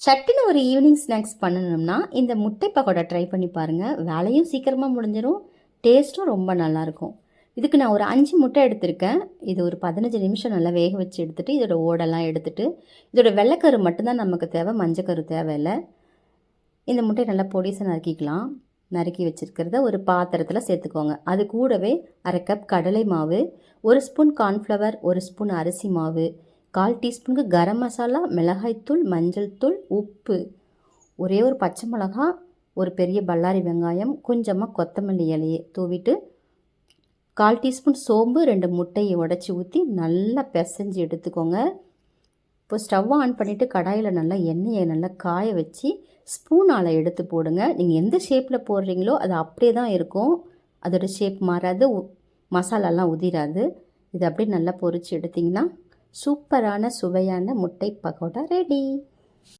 சட்டுன்னு ஒரு evening snacks பண்ணணும்னா இந்த முட்டை பக்கோடா ட்ரை பண்ணி பாருங்கள். வேலையும் சீக்கிரமாக முடிஞ்சிடும், டேஸ்ட்டும் ரொம்ப நல்லாயிருக்கும். இதுக்கு நான் ஒரு 5 முட்டை எடுத்திருக்கேன். இது ஒரு 15 நிமிஷம் நல்லா வேக வச்சு எடுத்துகிட்டு இதோட ஓடெல்லாம் எடுத்துகிட்டு இதோட வெள்ளைக்கரு மட்டும்தான் நமக்கு தேவை, மஞ்சக்கரு தேவையில்லை. இந்த முட்டையை நல்லா பொடிசாக நறுக்கிக்கலாம். நறுக்கி வச்சுருக்கிறத ஒரு பாத்திரத்தில் சேர்த்துக்கோங்க. அது கூடவே 1/2 கப் கடலை மாவு, 1 ஸ்பூன் கார்ன்ஃப்ளவர், 1 ஸ்பூன் அரிசி மாவு, 1/4 டீஸ்பூனுக்கு கரம் மசாலா, மிளகாய்த்தூள், மஞ்சள் தூள், உப்பு, ஒரே ஒரு பச்சை மிளகா, ஒரு பெரிய பல்லாரி வெங்காயம், கொஞ்சமாக கொத்தமல்லி இலையை தூவிட்டு 1/4 டீஸ்பூன் சோம்பு, 2 முட்டையை உடச்சி ஊற்றி நல்லா பிசைஞ்சு எடுத்துக்கோங்க. இப்போ ஸ்டவ் ஆன் பண்ணிவிட்டு கடாயில் நல்லா எண்ணெயை நல்லா காய வச்சு ஸ்பூனால் எடுத்து போடுங்க. நீங்கள் எந்த ஷேப்பில் போடுறீங்களோ அது அப்படியே தான் இருக்கும், அதோட ஷேப் மாறாது, மசாலாலாம் உதிராது. இது அப்படியே நல்லா பொரித்து எடுத்திங்கன்னா சூப்பரான சுவையான முட்டை பக்கோடா ரெடி.